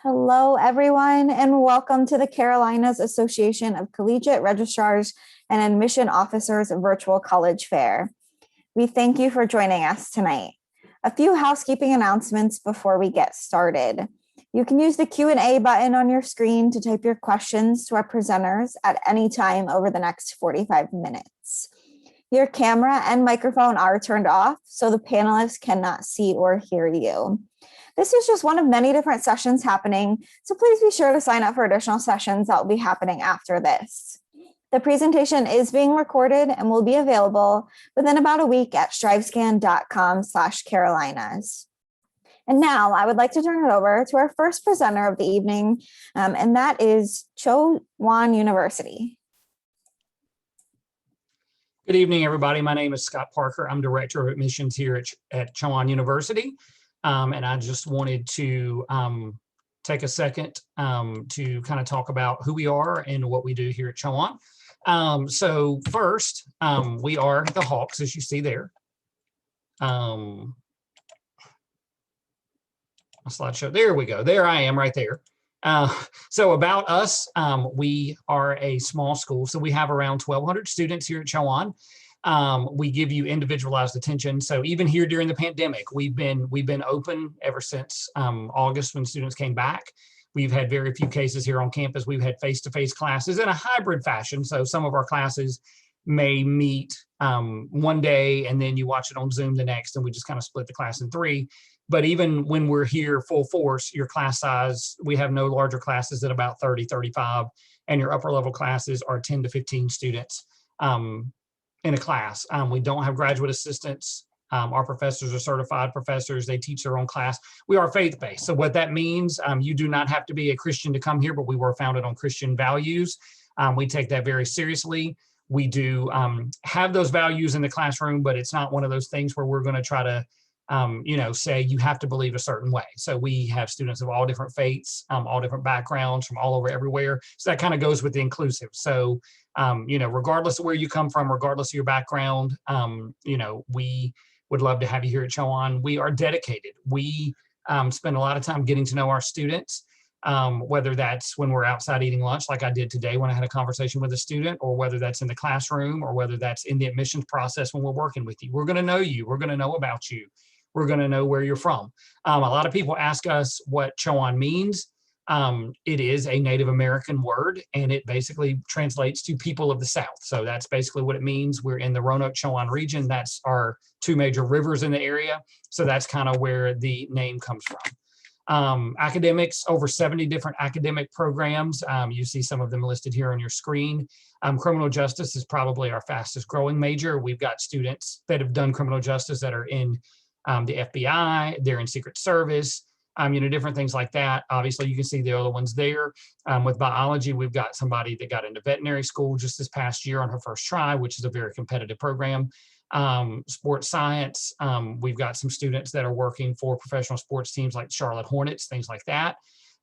Hello, everyone, and welcome to the Carolinas Association of Collegiate Registrars and Admission Officers Virtual College Fair. We thank you for joining us tonight. A few housekeeping announcements before we get started. You can use the Q&A button on your screen to type your questions to our presenters at any time over the next 45 minutes. Your camera and microphone are turned off, so the panelists cannot see or hear you. This is just one of many different sessions happening, so please be sure to sign up for additional sessions that will be happening after this. The presentation is being recorded and will be available within about a week at strivescan.com/Carolinas. And now I would like to turn it over to our first presenter of the evening, and that is Chowan University. Good evening, everybody. My name is Scott Parker. I'm Director of Admissions here at Chowan University. And I just wanted to take a second to kind of talk about who we are and what we do here at Chowan. So first, we are the Hawks, as you see there. My slideshow, there we go. There I am right there. So about us, we are a small school. So we have around 1,200 students here at Chowan. We give you individualized attention. So even here during the pandemic, we've been open ever since August when students came back. We've had very few cases here on campus. We've had face-to-face classes in a hybrid fashion. So some of our classes may meet one day and then you watch it on Zoom the next, and we just kind of split the class in three. But even when we're here full force, your class size, we have no larger classes than about 30, 35, and your upper level classes are 10 to 15 students in a class. We don't have graduate assistants. Our professors are certified professors. They teach their own class. We are faith-based. So what that means, you do not have to be a Christian to come here, but we were founded on Christian values. We take that very seriously. We do have those values in the classroom, but it's not one of those things where we're going to try to say you have to believe a certain way. So we have students of all different faiths, all different backgrounds from all over everywhere. So that kind of goes with the inclusive. So, regardless of where you come from, regardless of your background, we would love to have you here at Chowan. We are dedicated. We spend a lot of time getting to know our students, whether that's when we're outside eating lunch, like I did today when I had a conversation with a student, or whether that's in the classroom, or whether that's in the admissions process when we're working with you. We're going to know you. We're going to know about you. We're going to know where you're from. A lot of people ask us what Chowan means. It is a Native American word, and it basically translates to people of the South. So that's basically what it means. We're in the Roanoke-Chowan region. That's our two major rivers in the area. So that's kind of where the name comes from. Academics, over 70 different academic programs. You see some of them listed here on your screen. Criminal justice is probably our fastest growing major. We've got students that have done criminal justice that are in the FBI, they're in Secret Service, different things like that. Obviously, you can see the other ones there. With biology, we've got somebody that got into veterinary school just this past year on her first try, which is a very competitive program. Sports science, we've got some students that are working for professional sports teams like Charlotte Hornets, things like that.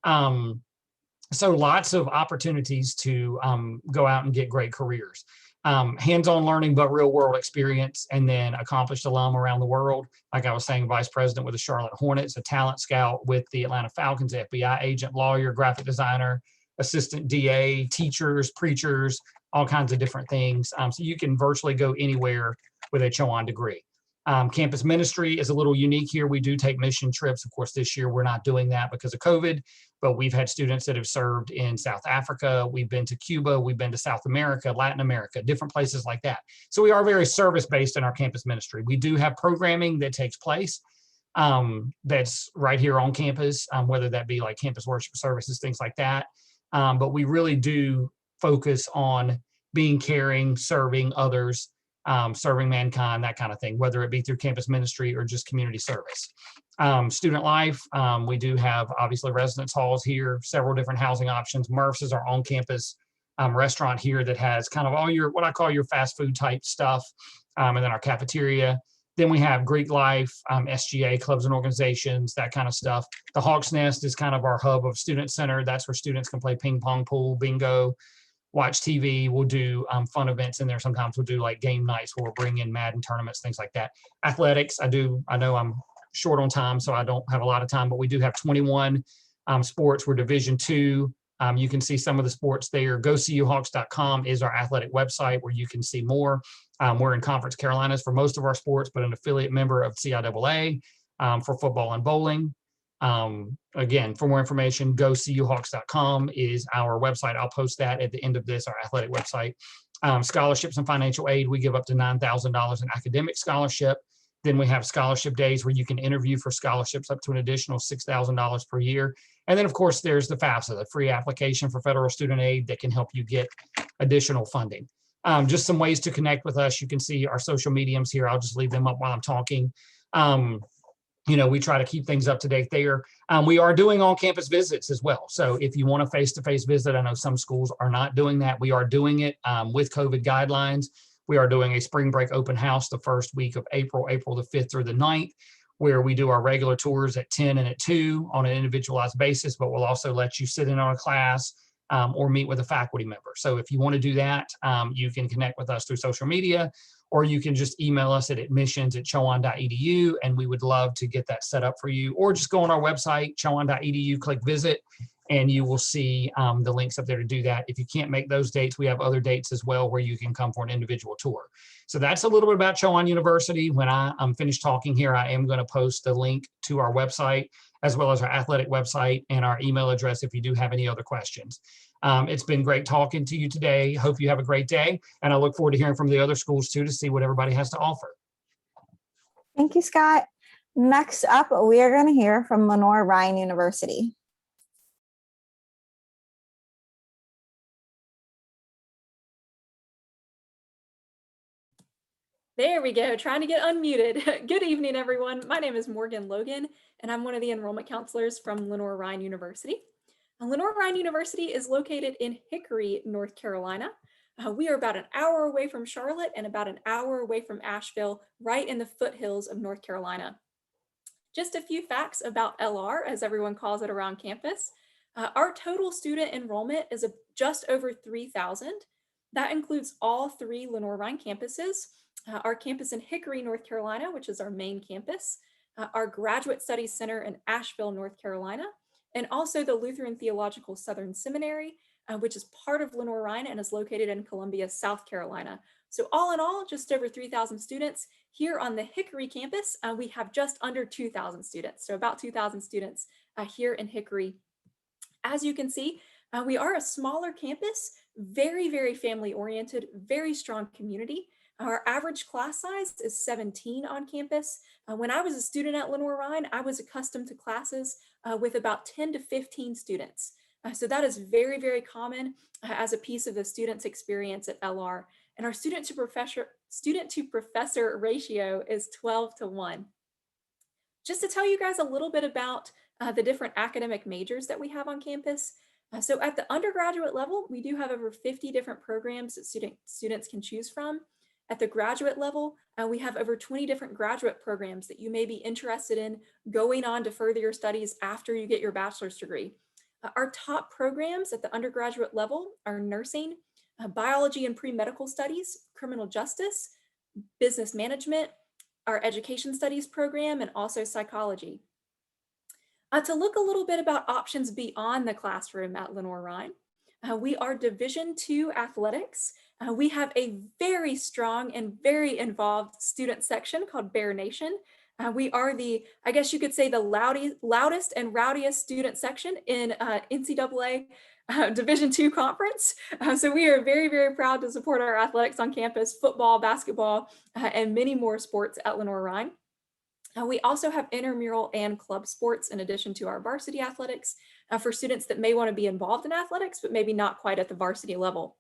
So lots of opportunities to go out and get great careers. Hands-on learning, but real world experience, and then accomplished alum around the world. Like I was saying, vice president with the Charlotte Hornets, a talent scout with the Atlanta Falcons, FBI agent, lawyer, graphic designer, assistant DA, teachers, preachers, all kinds of different things. So you can virtually go anywhere with a Chowan degree. Campus ministry is a little unique here. We do take mission trips. Of course, this year we're not doing that because of COVID, but we've had students that have served in South Africa. We've been to Cuba. We've been to South America, Latin America, different places like that. So we are very service-based in our campus ministry. We do have programming that takes place that's right here on campus, whether that be like campus worship services, things like that. But we really do focus on being caring, serving others, serving mankind, that kind of thing, whether it be through campus ministry or just community service. Student life, we do have obviously residence halls here, several different housing options. Murph's is our on-campus restaurant here that has kind of all your, what I call your fast food type stuff, and then our cafeteria. Then we have Greek life, SGA, clubs and organizations, that kind of stuff. The Hawk's Nest is kind of our hub of student center. That's where students can play ping pong, pool, bingo, watch TV. We'll do fun events in there. Sometimes we'll do like game nights where we'll bring in Madden tournaments, things like that. Athletics, I know I'm short on time, so I don't have a lot of time, but we do have 21 sports. We're Division II. You can see some of the sports there. GoCUHawks.com is our athletic website where you can see more. We're in Conference Carolinas for most of our sports, but an affiliate member of CIAA for football and bowling. Again, for more information, GoCUHawks.com is our website. I'll post that at the end of this, our athletic website. Scholarships and financial aid, we give up to $9,000 in academic scholarship. Then we have scholarship days where you can interview for scholarships up to an additional $6,000 per year. And then, of course, there's the FAFSA, the free application for federal student aid that can help you get additional funding. Just some ways to connect with us. You can see our social mediums here. I'll just leave them up while I'm talking. We try to keep things up to date there. We are doing on-campus visits as well. So if you want a face-to-face visit, I know some schools are not doing that. We are doing it with COVID guidelines. We are doing a spring break open house the first week of April the 5th through the 9th, where we do our regular tours at 10 and at 2 on an individualized basis, but we'll also let you sit in on a class or meet with a faculty member. So if you want to do that, you can connect with us through social media, or you can just email us at admissions@chowan.edu, and we would love to get that set up for you. Or just go on our website, chowan.edu, click visit, and you will see the links up there to do that. If you can't make those dates, we have other dates as well where you can come for an individual tour. So that's a little bit about Chowan University. When I'm finished talking here, I am going to post the link to our website, as well as our athletic website and our email address if you do have any other questions. It's been great talking to you today. Hope you have a great day. And I look forward to hearing from the other schools too, to see what everybody has to offer. Thank you, Scott. Next up, we are going to hear from Lenoir-Rhyne University. There we go, trying to get unmuted. Good evening, everyone. My name is Morgan Logan, and I'm one of the enrollment counselors from Lenoir-Rhyne University. Lenoir-Rhyne University is located in Hickory, North Carolina. We are about an hour away from Charlotte and about an hour away from Asheville, right in the foothills of North Carolina. Just a few facts about LR, as everyone calls it around campus. Our total student enrollment is just over 3,000. That includes all 3 Lenoir-Rhyne campuses. Our campus in Hickory, North Carolina, which is our main campus, our Graduate Studies Center in Asheville, North Carolina, and also the Lutheran Theological Southern Seminary, which is part of Lenoir-Rhyne and is located in Columbia, South Carolina. So all in all, just over 3,000 students. Here on the Hickory campus, we have just under 2,000 students, so about 2,000 students here in Hickory. As you can see, we are a smaller campus, very, very family-oriented, very strong community. Our average class size is 17 on campus. When I was a student at Lenoir-Rhyne, I was accustomed to classes with about 10 to 15 students. So that is very, very common as a piece of the student's experience at LR. And our student to professor ratio is 12:1. Just to tell you guys a little bit about the different academic majors that we have on campus. So at the undergraduate level, we do have over 50 different programs that students can choose from. At the graduate level, we have over 20 different graduate programs that you may be interested in going on to further your studies after you get your bachelor's degree. Our top programs at the undergraduate level are nursing, biology and pre-medical studies, criminal justice, business management, our education studies program, and also psychology. To look a little bit about options beyond the classroom at Lenoir-Rhyne, we are Division II athletics. We have a very strong and very involved student section called Bear Nation. We are I guess you could say, the loudest and rowdiest student section in NCAA Division II conference. So we are very, very proud to support our athletics on campus, football, basketball, and many more sports at Lenoir-Rhyne. We also have intramural and club sports in addition to our varsity athletics for students that may want to be involved in athletics, but maybe not quite at the varsity level.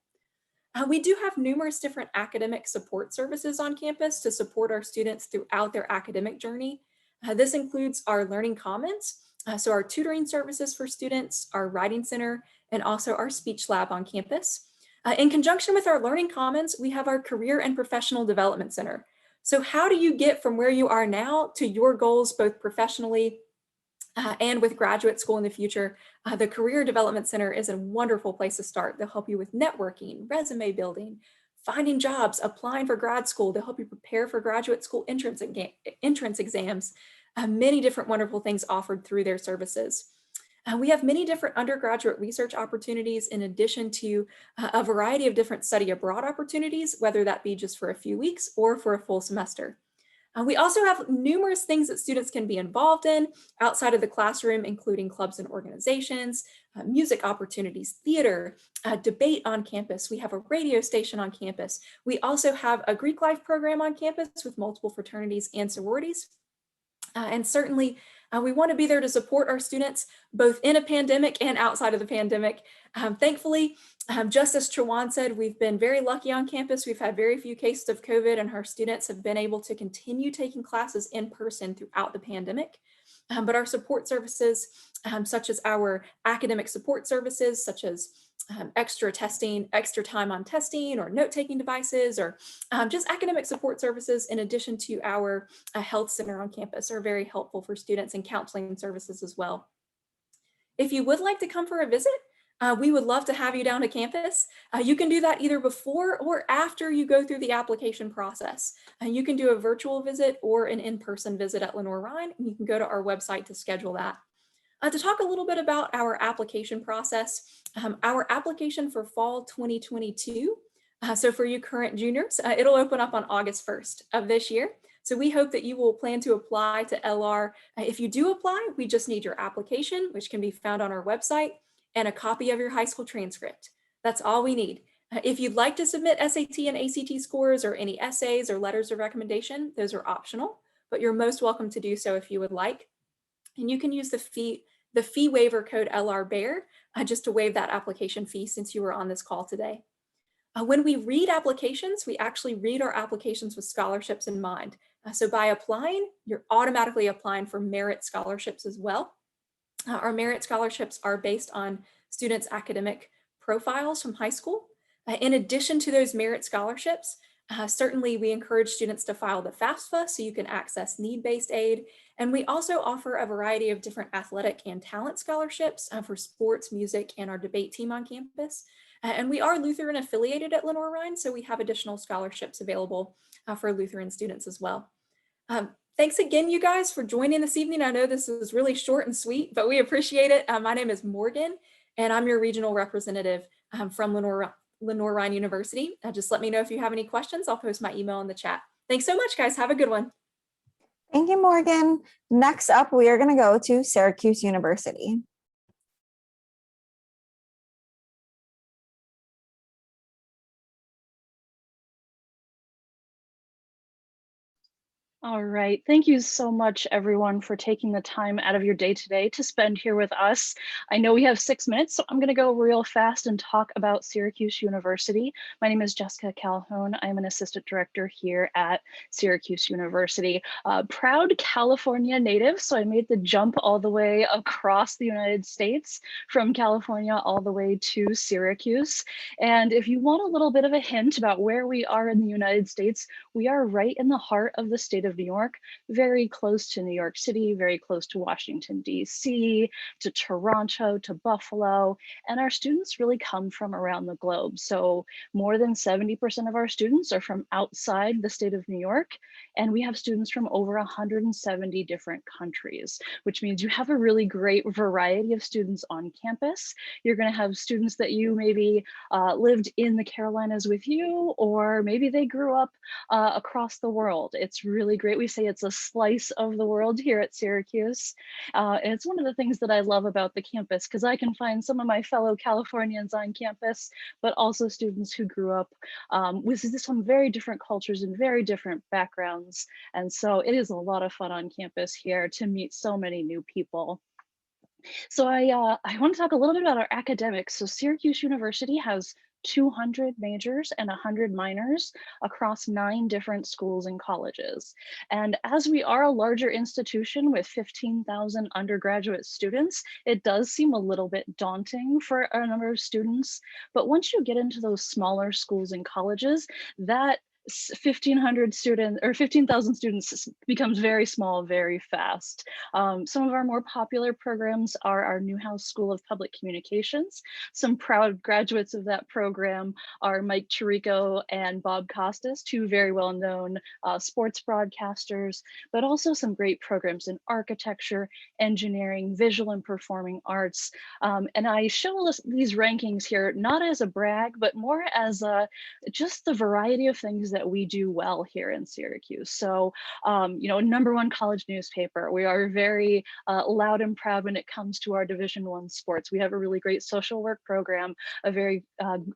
We do have numerous different academic support services on campus to support our students throughout their academic journey. This includes our Learning Commons, so our tutoring services for students, our Writing Center, and also our Speech Lab on campus. In conjunction with our Learning Commons, we have our Career and Professional Development Center. So how do you get from where you are now to your goals, both professionally and with graduate school in the future? The Career Development Center is a wonderful place to start. They'll help you with networking, resume building, finding jobs, applying for grad school. They'll help you prepare for graduate school entrance exams. Many different wonderful things offered through their services. We have many different undergraduate research opportunities in addition to a variety of different study abroad opportunities, whether that be just for a few weeks or for a full semester. We also have numerous things that students can be involved in outside of the classroom, including clubs and organizations, music opportunities, theater, debate on campus. We have a radio station on campus. We also have a Greek life program on campus with multiple fraternities and sororities. And certainly, we want to be there to support our students, both in a pandemic and outside of the pandemic. Thankfully, just as Chowan said, we've been very lucky on campus. We've had very few cases of COVID, and our students have been able to continue taking classes in person throughout the pandemic. But our support services, such as our academic support services, such as extra testing, extra time on testing or note-taking devices, or just academic support services in addition to our health center on campus are very helpful for students, and counseling services as well. If you would like to come for a visit, we would love to have you down to campus. You can do that either before or after you go through the application process. You can do a virtual visit or an in-person visit at Lenoir-Rhyne, and you can go to our website to schedule that. To talk a little bit about our application process, our application for fall 2022, so for you current juniors, it'll open up on August 1st of this year. So we hope that you will plan to apply to LR. If you do apply, we just need your application, which can be found on our website, and a copy of your high school transcript. That's all we need. If you'd like to submit SAT and ACT scores or any essays or letters of recommendation, those are optional, but you're most welcome to do so if you would like. And you can use the fee waiver code LRBEAR just to waive that application fee since you were on this call today. When we read applications, we actually read our applications with scholarships in mind. So by applying, you're automatically applying for merit scholarships as well. Our merit scholarships are based on students' academic profiles from high school. In addition to those merit scholarships, certainly we encourage students to file the FAFSA so you can access need-based aid. And we also offer a variety of different athletic and talent scholarships for sports, music, and our debate team on campus. And we are Lutheran affiliated at Lenoir-Rhyne, so we have additional scholarships available for Lutheran students as well. Thanks again, you guys, for joining this evening. I know this is really short and sweet, but we appreciate it. My name is Morgan, and I'm your regional representative from Lenoir-Rhyne University. Just let me know if you have any questions. I'll post my email in the chat. Thanks so much, guys. Have a good one. Thank you, Morgan. Next up, we are going to go to Syracuse University. All right, thank you so much everyone for taking the time out of your day today to spend here with us. I know we have 6 minutes, so I'm gonna go real fast and talk about Syracuse University. My name is Jessica Calhoun. I'm an assistant director here at Syracuse University. Proud California native, so I made the jump all the way across the United States from California all the way to Syracuse. And if you want a little bit of a hint about where we are in the United States, we are right in the heart of the state of New York, very close to New York City, very close to Washington, D.C., to Toronto, to Buffalo, and our students really come from around the globe. So more than 70% of our students are from outside the state of New York, and we have students from over 170 different countries, which means you have a really great variety of students on campus. You're going to have students that you maybe lived in the Carolinas with you, or maybe they grew up across the world. It's really great. We say it's a slice of the world here at Syracuse. And it's one of the things that I love about the campus, because I can find some of my fellow Californians on campus, but also students who grew up with some very different cultures and very different backgrounds. And so it is a lot of fun on campus here to meet so many new people. So I want to talk a little bit about our academics. So Syracuse University has 200 majors and 100 minors across 9 different schools and colleges. And as we are a larger institution with 15,000 undergraduate students, it does seem a little bit daunting for a number of students. But once you get into those smaller schools and colleges, that 1,500 students or 15,000 students becomes very small very fast. Some of our more popular programs are our Newhouse School of Public Communications. Some proud graduates of that program are Mike Chirico and Bob Costas, two very well-known sports broadcasters, but also some great programs in architecture, engineering, visual and performing arts. And I show these rankings here not as a brag, but more as just the variety of things that we do well here in Syracuse. So, you know, #1 college newspaper. We are very loud and proud when it comes to our Division I sports. We have a really great social work program, a very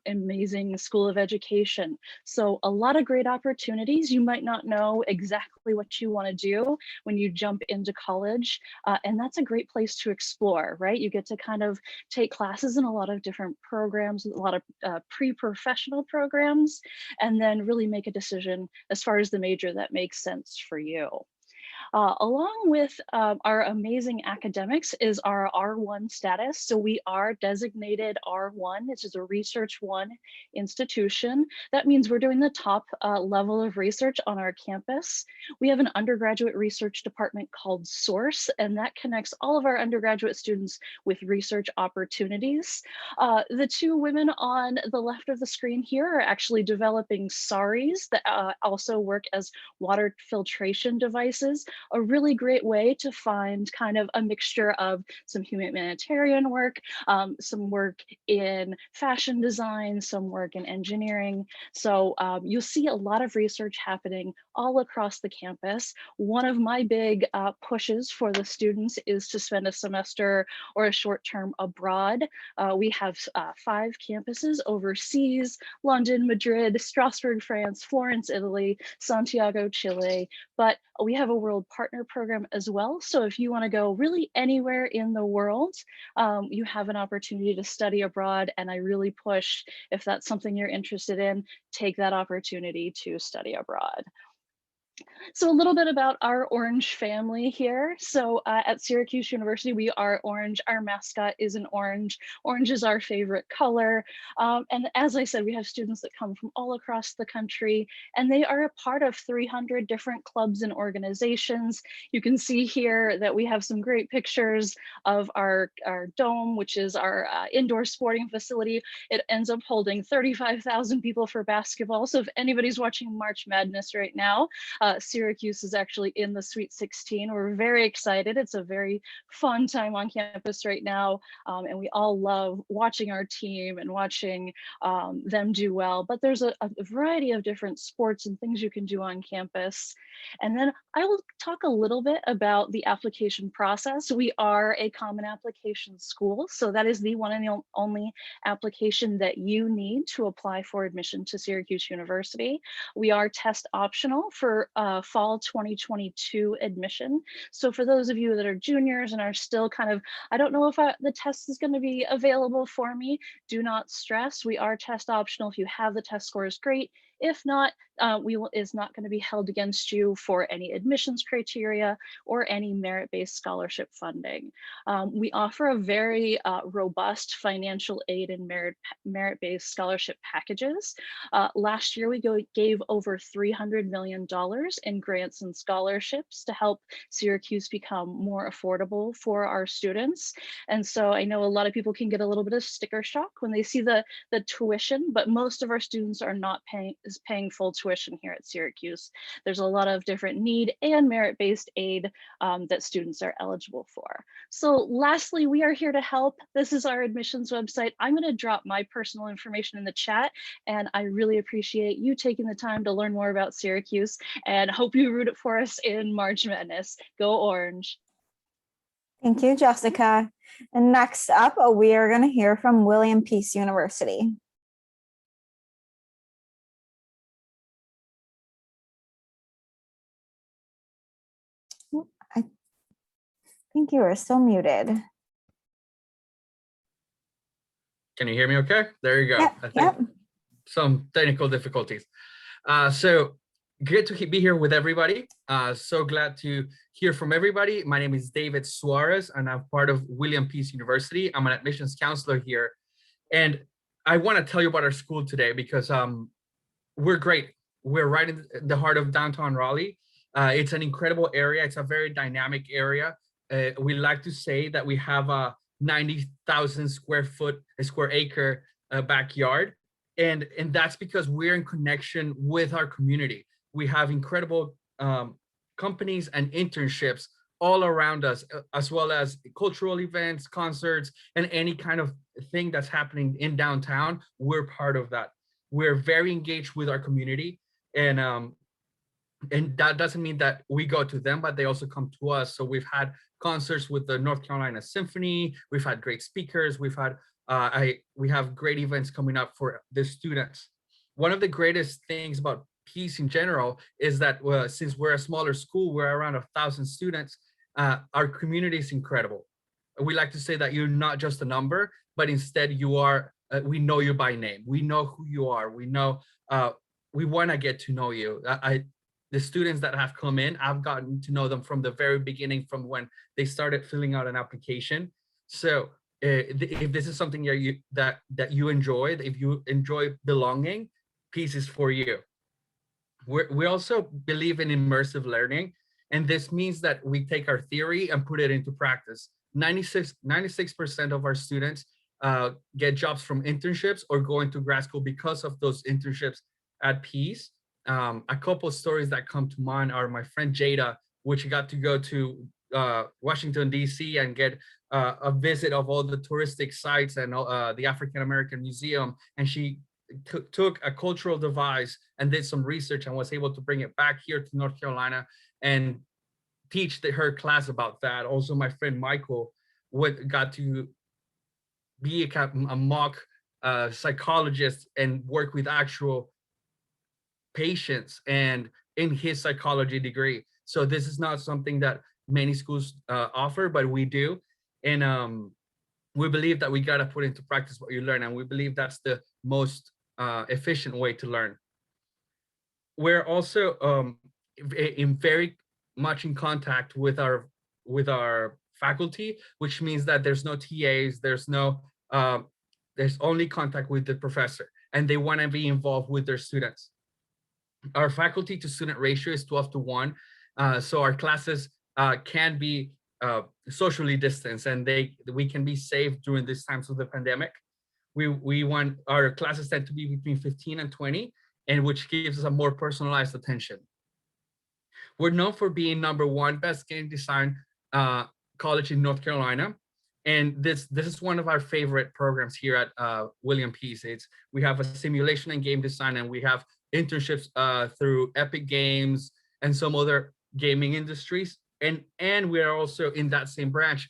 amazing school of education. So a lot of great opportunities. You might not know exactly what you want to do when you jump into college, and that's a great place to explore, right? You get to kind of take classes in a lot of different programs, a lot of pre-professional programs, and then really make a decision as far as the major that makes sense for you. Along with our amazing academics is our R1 status. So we are designated R1, which is a Research 1 institution. That means we're doing the top level of research on our campus. We have an undergraduate research department called SOURCE, and that connects all of our undergraduate students with research opportunities. The two women on the left of the screen here are actually developing SARIs that also work as water filtration devices. A really great way to find kind of a mixture of some humanitarian work, some work in fashion design, some work in engineering. So you'll see a lot of research happening all across the campus. One of my big pushes for the students is to spend a semester or a short term abroad. We have 5 campuses overseas: London, Madrid, Strasbourg, France, Florence, Italy, Santiago, Chile, but we have a world partner program as well. So if you want to go really anywhere in the world, you have an opportunity to study abroad. And I really push, if that's something you're interested in, take that opportunity to study abroad. So a little bit about our orange family here. So at Syracuse University, we are orange. Our mascot is an orange. Orange is our favorite color. And as I said, we have students that come from all across the country, and they are a part of 300 different clubs and organizations. You can see here that we have some great pictures of our dome, which is our indoor sporting facility. It ends up holding 35,000 people for basketball. So if anybody's watching March Madness right now, Syracuse is actually in the Sweet 16. We're very excited. It's a very fun time on campus right now. And we all love watching our team and watching them do well. But there's a variety of different sports and things you can do on campus. And then I will talk a little bit about the application process. We are a common application school. So that is the one and the only application that you need to apply for admission to Syracuse University. We are test optional for fall 2022 admission. So for those of you that are juniors and are still kind of, I don't know if the test is going to be available for me, do not stress. We are test optional. If you have the test scores, great. If not, is not going to be held against you for any admissions criteria or any merit-based scholarship funding. We offer a very robust financial aid and merit-based scholarship packages. Last year, we gave over $300 million in grants and scholarships to help Syracuse become more affordable for our students. And so I know a lot of people can get a little bit of sticker shock when they see the tuition, but most of our students are not paying full tuition here at Syracuse. There's a lot of different need and merit-based aid that students are eligible for. So lastly, we are here to help. This is our admissions website. I'm going to drop my personal information in the chat, and I really appreciate you taking the time to learn more about Syracuse, and hope you root it for us in March Madness. Go Orange. Thank you, Jessica. And next up, we are going to hear from William Peace University. I think you are still muted. Can you hear me okay? There you go. Yep, I think yep. some technical difficulties. So good to be here with everybody. So glad to hear from everybody. My name is David Suarez, and I'm part of William Peace University. I'm an admissions counselor here. And I want to tell you about our school today because we're great. we're right in the heart of downtown Raleigh. It's an incredible area. It's a very dynamic area. We like to say that we have a 90,000 square acre backyard. And that's because we're in connection with our community. We have incredible companies and internships all around us, as well as cultural events, concerts, and any kind of thing that's happening in downtown. We're part of that. We're very engaged with our community, and that doesn't mean that we go to them, but they also come to us. So we've had concerts with the North Carolina Symphony. We've had great speakers. We have great events coming up for the students. One of the greatest things about Peace in general is that since we're a smaller school, we're around 1,000 students. Our community is incredible. We like to say that you're not just a number, but instead you are. We know you by name. We know who you are. We know. We want to get to know you. The students that have come in, I've gotten to know them from the very beginning, from when they started filling out an application. So if this is something that you enjoy, if you enjoy belonging, Peace is for you. We also believe in immersive learning, and this means that we take our theory and put it into practice. 96% of our students get jobs from internships or go into grad school because of those internships at Peace. A couple of stories that come to mind are my friend Jada, which got to go to Washington, D.C. and get a visit of all the touristic sites and the African American Museum. And she took a cultural device and did some research and was able to bring it back here to North Carolina and teach her class about that. Also, my friend Michael got to be a mock psychologist and work with actual patients and in his psychology degree. So this is not something that many schools offer, but we do. And we believe that we got to put into practice what you learn. And we believe that's the most efficient way to learn. We're also very much in contact with our faculty, which means that there's no TAs, there's only contact with the professor, and they want to be involved with their students. Our faculty to student ratio is 12:1, so our classes can be socially distanced, and we can be safe during these times of the pandemic. We want our classes tend to be between 15 and 20, and which gives us a more personalized attention. We're known for being #1 best game design college in North Carolina, and this is one of our favorite programs here at William Peace. We have a simulation and game design, and we have internships through Epic Games and some other gaming industries. And we are also in that same branch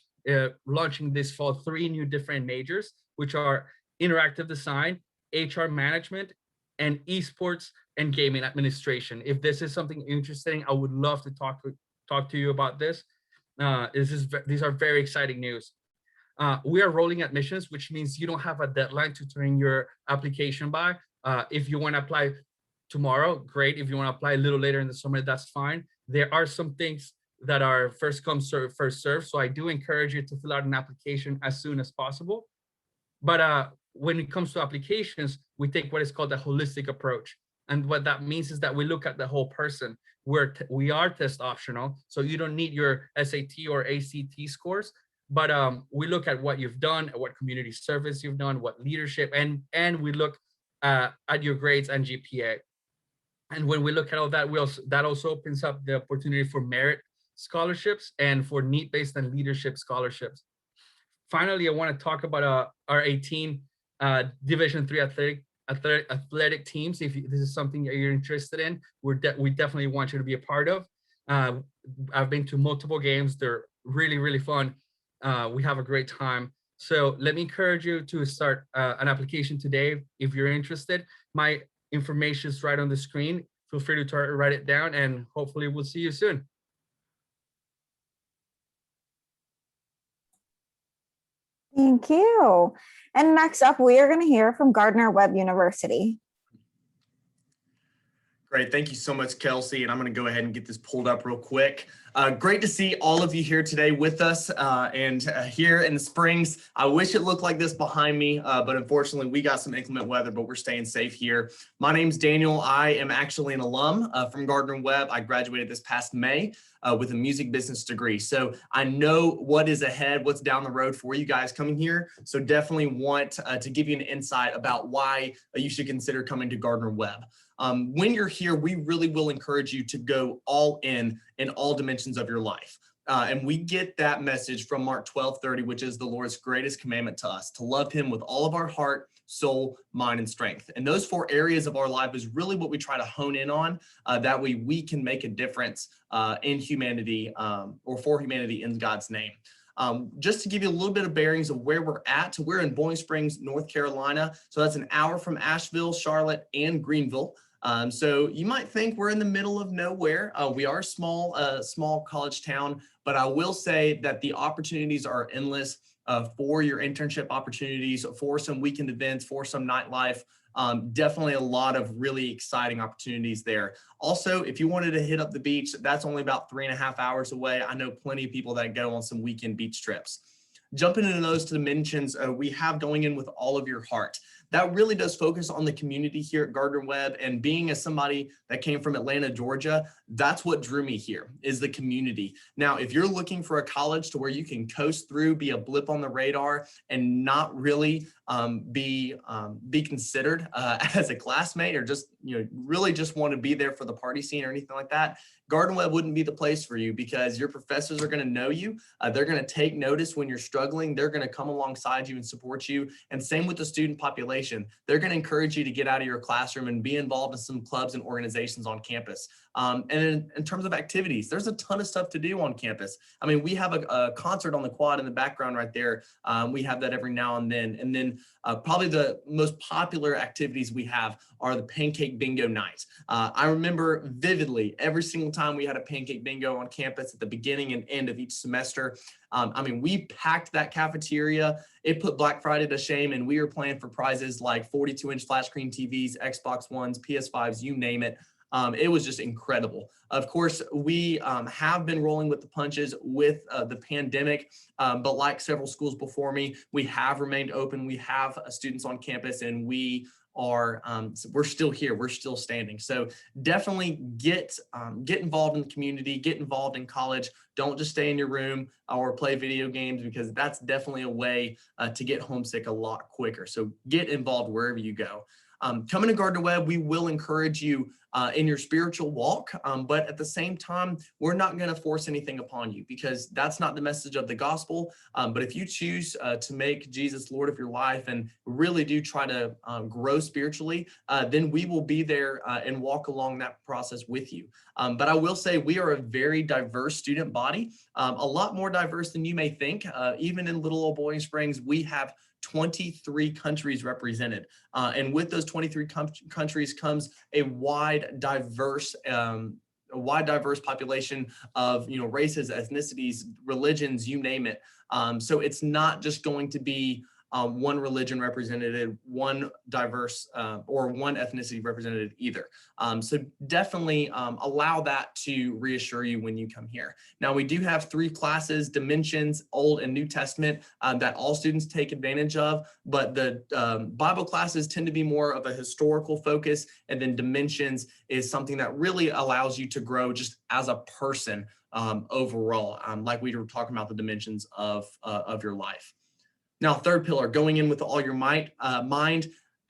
launching this fall 3 new different majors, which are interactive design, HR management, and esports and gaming administration. If this is something interesting, I would love to talk to you about this. These are very exciting news. We are rolling admissions, which means you don't have a deadline to turn your application by. If you want to apply tomorrow, great. If you want to apply a little later in the summer, that's fine. There are some things that are first come, first serve. So I do encourage you to fill out an application as soon as possible. But when it comes to applications, we take what is called a holistic approach. And what that means is that we look at the whole person. We are test optional, so you don't need your SAT or ACT scores, but we look at what you've done, what community service you've done, what leadership, and we look at your grades and GPA. And when we look at all that, that also opens up the opportunity for merit scholarships and for need-based and leadership scholarships. Finally, I want to talk about our 18 Division III athletic teams. If this is something that you're interested in, we definitely want you to be a part of. I've been to multiple games. They're really, really fun. We have a great time. So let me encourage you to start an application today if you're interested. My information is right on the screen. Feel free to write it down, and hopefully we'll see you soon. Thank you. And next up, we are going to hear from Gardner-Webb University. Great. Thank you so much, Kelsey. And I'm going to go ahead and get this pulled up real quick. Great to see all of you here today with us and here in the Springs. I wish it looked like this behind me, but unfortunately we got some inclement weather, but we're staying safe here. My name's Daniel. I am actually an alum from Gardner-Webb. I graduated this past May with a music business degree. So I know what is ahead, what's down the road for you guys coming here. So definitely want to give you an insight about why you should consider coming to Gardner-Webb. When you're here, we really will encourage you to go all in all dimensions of your life. And we get that message from Mark 12:30, which is the Lord's greatest commandment to us, to love him with all of our heart, soul, mind, and strength. And those 4 areas of our life is really what we try to hone in on. That way we can make a difference in humanity or for humanity in God's name. Just to give you a little bit of bearings of where we're at, we're in Bowling Springs, North Carolina. So that's an hour from Asheville, Charlotte, and Greenville. So you might think we're in the middle of nowhere. We are a small college town, but I will say that the opportunities are endless for your internship opportunities, for some weekend events, for some nightlife. Definitely a lot of really exciting opportunities there. Also, if you wanted to hit up the beach, that's only about 3.5 hours away. I know plenty of people that go on some weekend beach trips. Jumping into those dimensions, we have going in with all of your heart. That really does focus on the community here at Gardner-Webb, and being as somebody that came from Atlanta, Georgia, that's what drew me here, is the community. Now, if you're looking for a college to where you can coast through, be a blip on the radar, and not really be considered as a classmate, or just really just want to be there for the party scene or anything like that, Gardner-Webb wouldn't be the place for you, because your professors are going to know you. They're going to take notice when you're struggling. They're going to come alongside you and support you. And same with the student population. They're going to encourage you to get out of your classroom and be involved in some clubs and organizations on campus. And in terms of activities, there's a ton of stuff to do on campus. I mean, we have a concert on the quad in the background right there. We have that every now and then. And then probably the most popular activities we have are the pancake bingo nights. I remember vividly every single time we had a pancake bingo on campus at the beginning and end of each semester. I mean, we packed that cafeteria. It put Black Friday to shame, and we were playing for prizes like 42-inch flat screen TVs, Xbox Ones, PS5s, you name it. It was just incredible. Of course, we have been rolling with the punches with the pandemic, but like several schools before me, we have remained open. We have students on campus, and we're still here. We're still standing. So definitely get involved in the community, get involved in college. Don't just stay in your room or play video games, because that's definitely a way to get homesick a lot quicker. So get involved wherever you go. Coming to Gardner-Webb, we will encourage you in your spiritual walk, but at the same time, we're not going to force anything upon you, because that's not the message of the gospel. But if you choose to make Jesus Lord of your life and really do try to grow spiritually, then we will be there and walk along that process with you. But I will say we are a very diverse student body, a lot more diverse than you may think. Even in little old Bowling Springs, we have 23 countries represented. And with those 23 countries comes a wide, diverse population of races, ethnicities, religions, you name it. So it's not just going to be one religion represented, one diverse or one ethnicity represented either. So definitely allow that to reassure you when you come here. Now, we do have 3 classes, Dimensions, Old and New Testament, that all students take advantage of, but the Bible classes tend to be more of a historical focus, and then Dimensions is something that really allows you to grow just as a person overall, like we were talking about the dimensions of your life. Now, third pillar, going in with all your mind,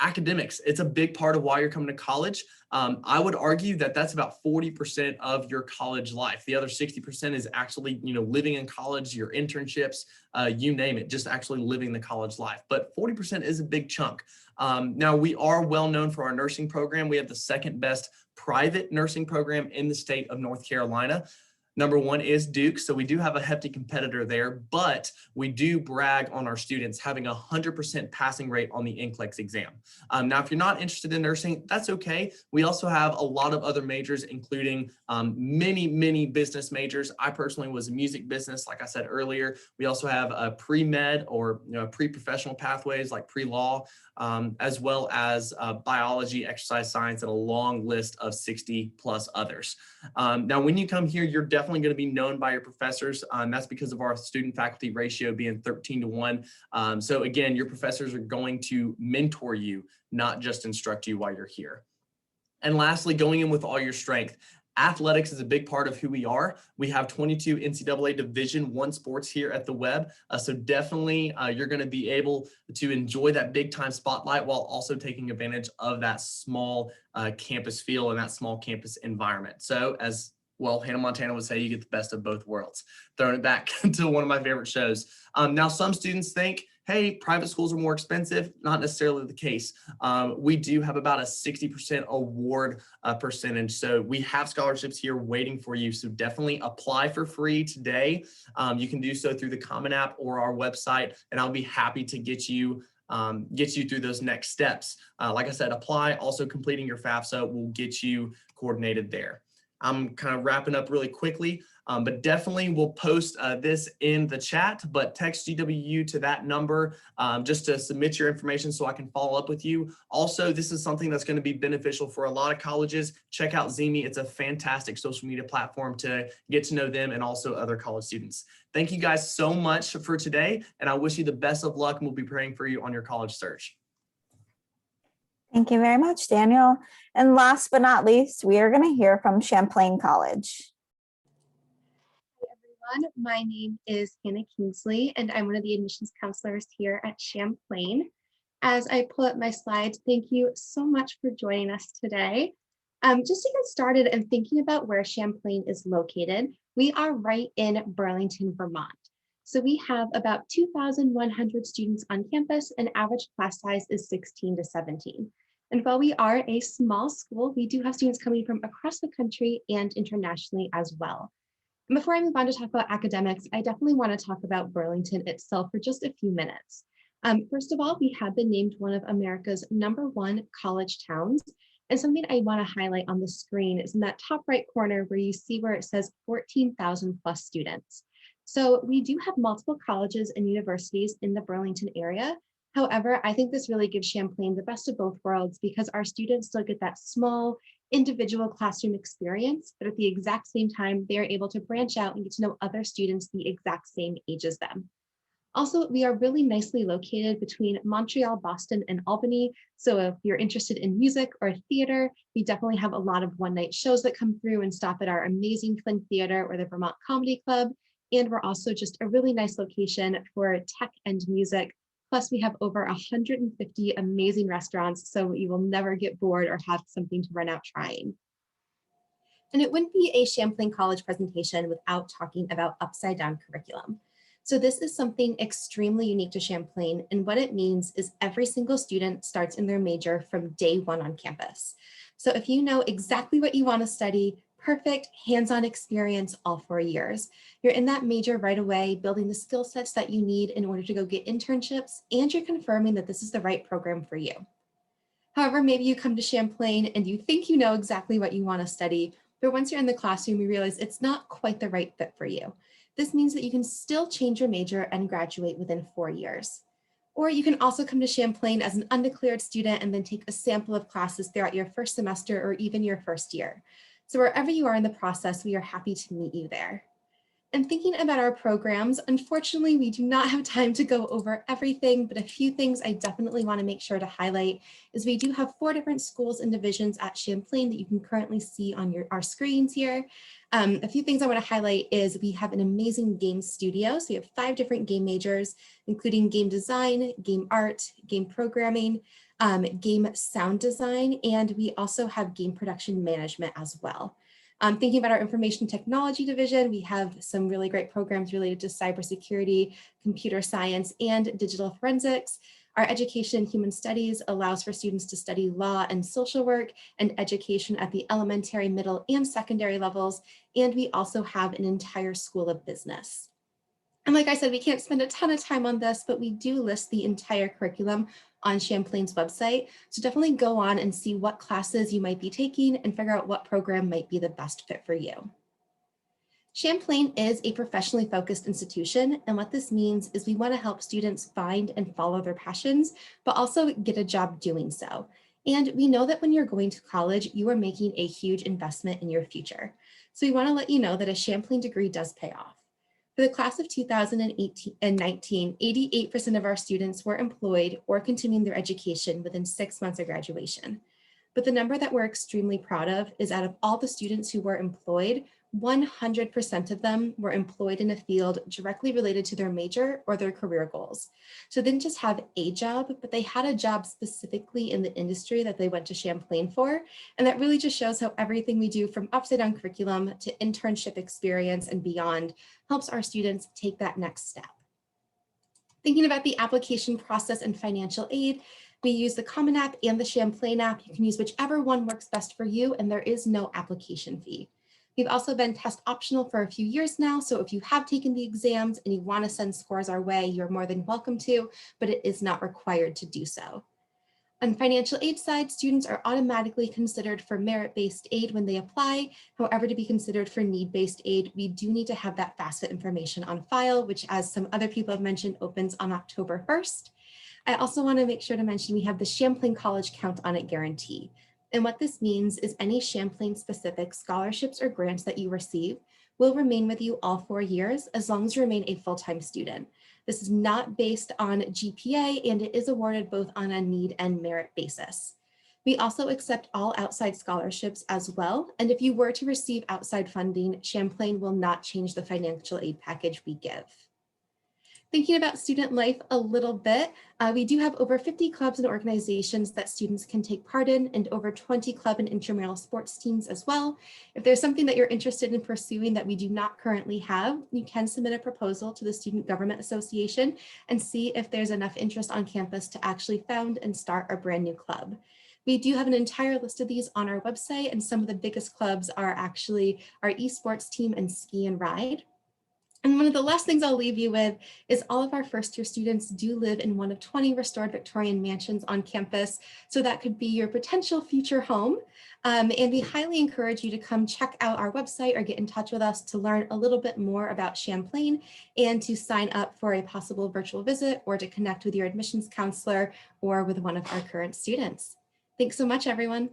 academics. It's a big part of why you're coming to college. I would argue that that's about 40% of your college life. The other 60% is actually, living in college, your internships, you name it, just actually living the college life. But 40% is a big chunk. Now, we are well known for our nursing program. We have the second best private nursing program in the state of North Carolina. Number 1 is Duke, so we do have a hefty competitor there, but we do brag on our students having a 100% passing rate on the NCLEX exam. Now, if you're not interested in nursing, that's okay. We also have a lot of other majors, including many business majors. I personally was in music business, like I said earlier. We also have a pre-med or pre-professional pathways like pre-law, as well as biology, exercise science, and a long list of 60 plus others. Now, when you come here, you're definitely definitely going to be known by your professors. That's because of our student faculty ratio being 13-1. So again, your professors are going to mentor you, not just instruct you while you're here. And lastly, going in with all your strength. Athletics is a big part of who we are. We have 22 NCAA Division I sports here at the Webb. So definitely you're going to be able to enjoy that big time spotlight while also taking advantage of that small campus feel and that small campus environment. So as well, Hannah Montana would say, you get the best of both worlds. Throwing it back to one of my favorite shows. Now, some students think, hey, private schools are more expensive. Not necessarily the case. We do have about a 60% award percentage. So we have scholarships here waiting for you. So definitely apply for free today. You can do so through the Common App or our website, and I'll be happy to get you through those next steps. Like I said, apply. Also completing your FAFSA will get you coordinated there. I'm kind of wrapping up really quickly, but definitely we'll post this in the chat, but text GWU to that number just to submit your information so I can follow up with you. Also, this is something that's going to be beneficial for a lot of colleges. Check out Zemi. It's a fantastic social media platform to get to know them and also other college students. Thank you guys so much for today, and I wish you the best of luck, and we'll be praying for you on your college search. Thank you very much, Daniel. And last but not least, we are going to hear from Champlain College. Hi, everyone. My name is Hannah Kingsley, and I'm one of the admissions counselors here at Champlain. As I pull up my slides, thank you so much for joining us today. Just to get started and thinking about where Champlain is located, we are right in Burlington, Vermont. So we have about 2,100 students on campus, and average class size is 16 to 17. And while we are a small school, we do have students coming from across the country and internationally as well. And before I move on to talk about academics, I definitely want to talk about Burlington itself for just a few minutes. First of all, we have been named one of America's #1 college towns. And something I want to highlight on the screen is in that top right corner where you see where it says 14,000 plus students. So we do have multiple colleges and universities in the Burlington area. However, I think this really gives Champlain the best of both worlds because our students still get that small individual classroom experience, but at the exact same time, they are able to branch out and get to know other students the exact same age as them. Also, we are really nicely located between Montreal, Boston, and Albany. So if you're interested in music or theater, we definitely have a lot of one-night shows that come through and stop at our amazing Flint Theater or the Vermont Comedy Club. And we're also just a really nice location for tech and music. Plus, we have over 150 amazing restaurants, so you will never get bored or have something to run out trying. And it wouldn't be a Champlain College presentation without talking about upside down curriculum. So this is something extremely unique to Champlain, and what it means is every single student starts in their major from day one on campus. So if you know exactly what you want to study, perfect hands-on experience all 4 years. You're in that major right away, building the skill sets that you need in order to go get internships, and you're confirming that this is the right program for you. However, maybe you come to Champlain and you think you know exactly what you want to study, but once you're in the classroom, you realize it's not quite the right fit for you. This means that you can still change your major and graduate within 4 years. Or you can also come to Champlain as an undeclared student and then take a sample of classes throughout your first semester or even your first year. So wherever you are in the process, we are happy to meet you there. And thinking about our programs, unfortunately, we do not have time to go over everything, but a few things I definitely want to make sure to highlight is we do have 4 different schools and divisions at Champlain that you can currently see on our screens here. A few things I want to highlight is we have an amazing game studio. So we have 5 different game majors, including game design, game art, game programming, game sound design, and we also have game production management as well. Thinking about our information technology division, we have some really great programs related to cybersecurity, computer science, and digital forensics. Our education and human studies allows for students to study law and social work and education at the elementary, middle, and secondary levels. And we also have an entire school of business. And like I said, we can't spend a ton of time on this, but we do list the entire curriculum on Champlain's website. So definitely go on and see what classes you might be taking and figure out what program might be the best fit for you. Champlain is a professionally focused institution, and what this means is we want to help students find and follow their passions, but also get a job doing so. And we know that when you're going to college, you are making a huge investment in your future. So we want to let you know that a Champlain degree does pay off. For the class of 2018 and 19, 88% of our students were employed or continuing their education within 6 months of graduation. But the number that we're extremely proud of is out of all the students who were employed, 100% of them were employed in a field directly related to their major or their career goals. So they didn't just have a job, but they had a job specifically in the industry that they went to Champlain for. And that really just shows how everything we do from upside down curriculum to internship experience and beyond helps our students take that next step. Thinking about the application process and financial aid, we use the Common App and the Champlain app. You can use whichever one works best for you, and there is no application fee. We've also been test optional for a few years now, so if you have taken the exams and you want to send scores our way, you're more than welcome to, but it is not required to do so. On financial aid side, students are automatically considered for merit-based aid when they apply. However, to be considered for need-based aid, we do need to have that FAFSA information on file, which, as some other people have mentioned, opens on October 1st. I also want to make sure to mention we have the Champlain College Count on It guarantee. And what this means is any Champlain specific scholarships or grants that you receive will remain with you all 4 years as long as you remain a full-time student. This is not based on GPA, and it is awarded both on a need and merit basis. We also accept all outside scholarships as well. And if you were to receive outside funding, Champlain will not change the financial aid package we give. Thinking about student life a little bit, we do have over 50 clubs and organizations that students can take part in, and over 20 club and intramural sports teams as well. If there's something that you're interested in pursuing that we do not currently have, you can submit a proposal to the Student Government Association and see if there's enough interest on campus to actually found and start a brand new club. We do have an entire list of these on our website, and some of the biggest clubs are actually our esports team and Ski and Ride. And one of the last things I'll leave you with is all of our first year students do live in one of 20 restored Victorian mansions on campus. So that could be your potential future home. And we highly encourage you to come check out our website or get in touch with us to learn a little bit more about Champlain and to sign up for a possible virtual visit or to connect with your admissions counselor or with one of our current students. Thanks so much, everyone.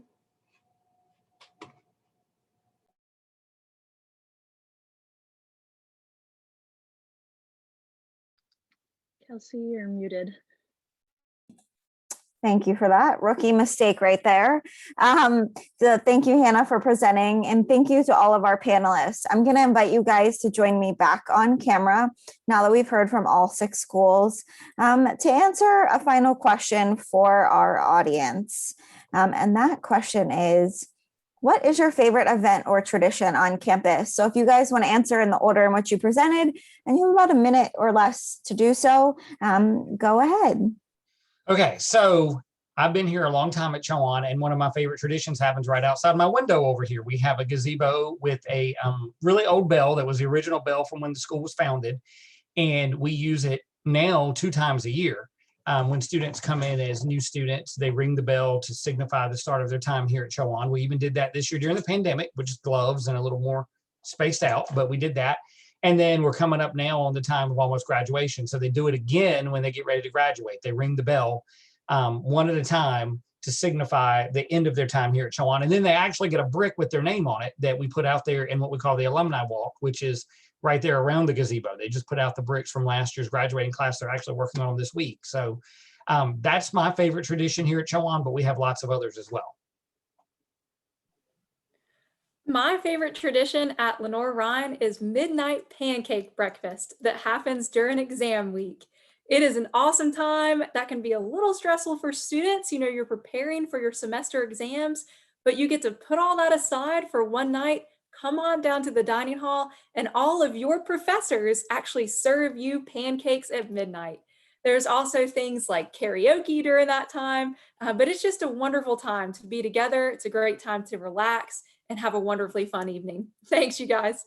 Kelsey, you're muted. Thank you for that. Rookie mistake right there. Thank you, Hannah, for presenting, and thank you to all of our panelists. I'm going to invite you guys to join me back on camera now that we've heard from all 6 schools to answer a final question for our audience. And that question is, what is your favorite event or tradition on campus? So if you guys want to answer in the order in which you presented, and you have about a minute or less to do so, go ahead. Okay, so I've been here a long time at Chowan, and one of my favorite traditions happens right outside my window over here. We have a gazebo with a really old bell that was the original bell from when the school was founded, and we use it now 2 times a year. When students come in as new students, they ring the bell to signify the start of their time here at Chowan. We even did that this year during the pandemic, with just gloves and a little more spaced out, but we did that. And then we're coming up now on the time of almost graduation. So they do it again when they get ready to graduate. They ring the bell one at a time to signify the end of their time here at Chowan. And then they actually get a brick with their name on it that we put out there in what we call the alumni walk, which is right there around the gazebo. They just put out the bricks from last year's graduating class they're actually working on this week. So that's my favorite tradition here at Chowan, but we have lots of others as well. My favorite tradition at Lenoir-Rhyne is midnight pancake breakfast that happens during exam week. It is an awesome time that can be a little stressful for students. You know, you're preparing for your semester exams, but you get to put all that aside for one night. Come on down to the dining hall, and all of your professors actually serve you pancakes at midnight. There's also things like karaoke during that time, but it's just a wonderful time to be together. It's a great time to relax and have a wonderfully fun evening. Thanks, you guys.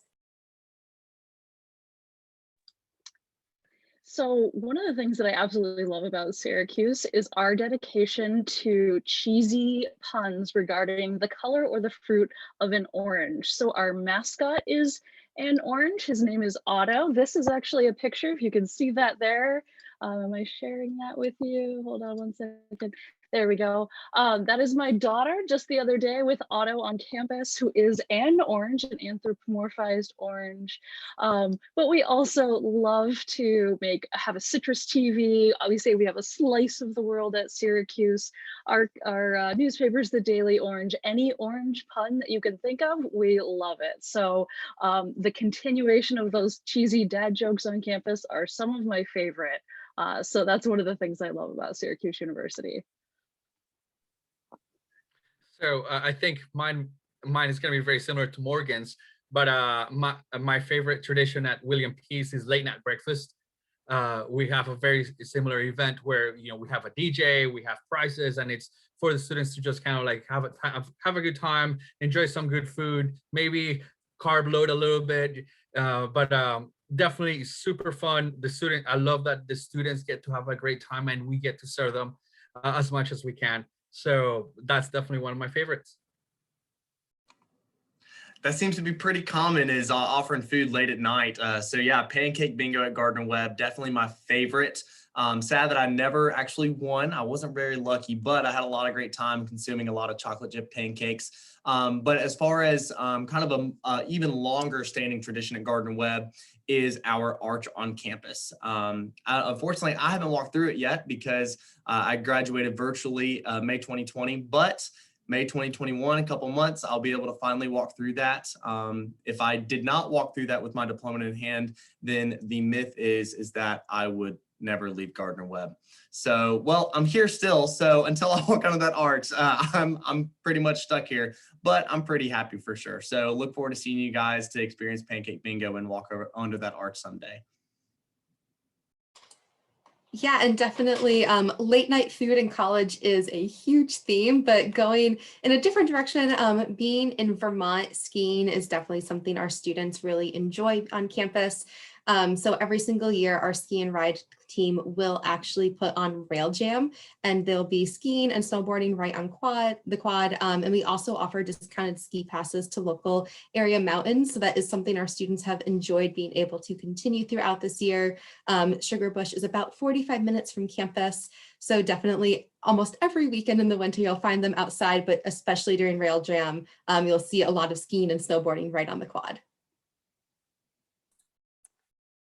So one of the things that I absolutely love about Syracuse is our dedication to cheesy puns regarding the color or the fruit of an orange. So our mascot is an orange. His name is Otto. This is actually a picture, if you can see that there. Am I sharing that with you? Hold on one second. There we go. That is my daughter just the other day with Otto on campus, who is an orange, an anthropomorphized orange. But we also love to have a citrus TV. We say we have a slice of the world at Syracuse. Our newspaper is the Daily Orange. Any orange pun that you can think of, we love it. So the continuation of those cheesy dad jokes on campus are some of my favorite. So that's one of the things I love about Syracuse University. So I think mine is going to be very similar to Morgan's, but my favorite tradition at William Peace is late night breakfast. We have a very similar event where we have a DJ, we have prizes, and it's for the students to just kind of like have a good time, enjoy some good food, maybe carb load a little bit, but definitely super fun. I love that the students get to have a great time and we get to serve them as much as we can. So that's definitely one of my favorites. That seems to be pretty common, is offering food late at night. So yeah, pancake bingo at Gardner-Webb, definitely my favorite. Sad that I never actually won. I wasn't very lucky, but I had a lot of great time consuming a lot of chocolate chip pancakes. But as far as kind of a even longer standing tradition at Gardner-Webb is our Arch on campus. Unfortunately, I haven't walked through it yet because I graduated virtually May 2020, but May 2021, a couple months, I'll be able to finally walk through that. If I did not walk through that with my diploma in hand, then the myth is that I would never leave Gardner-Webb. So, well, I'm here still. So until I walk onto that arch, I'm pretty much stuck here, but I'm pretty happy for sure. So look forward to seeing you guys to experience pancake bingo and walk over onto that arch someday. Yeah, and definitely late night food in college is a huge theme, but going in a different direction, being in Vermont, skiing is definitely something our students really enjoy on campus. So every single year, our ski and ride team will actually put on Rail Jam, and they'll be skiing and snowboarding right on the quad. And we also offer discounted ski passes to local area mountains. So that is something our students have enjoyed being able to continue throughout this year. Sugar Bush is about 45 minutes from campus. So definitely almost every weekend in the winter, you'll find them outside, but especially during Rail Jam, you'll see a lot of skiing and snowboarding right on the quad.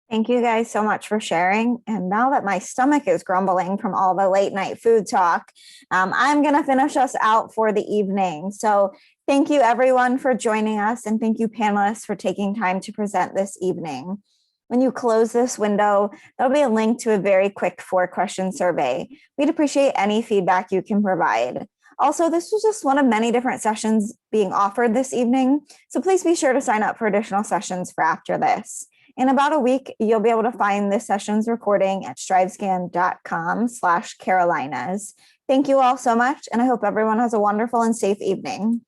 Thank you guys so much for sharing. And now that my stomach is grumbling from all the late night food talk, I'm going to finish us out for the evening. So thank you everyone for joining us, and thank you panelists for taking time to present this evening. When you close this window, there'll be a link to a very quick 4-question survey. We'd appreciate any feedback you can provide. Also, this was just one of many different sessions being offered this evening, so please be sure to sign up for additional sessions for after this. In about a week, you'll be able to find this session's recording at strivescan.com/Carolinas. Thank you all so much, and I hope everyone has a wonderful and safe evening.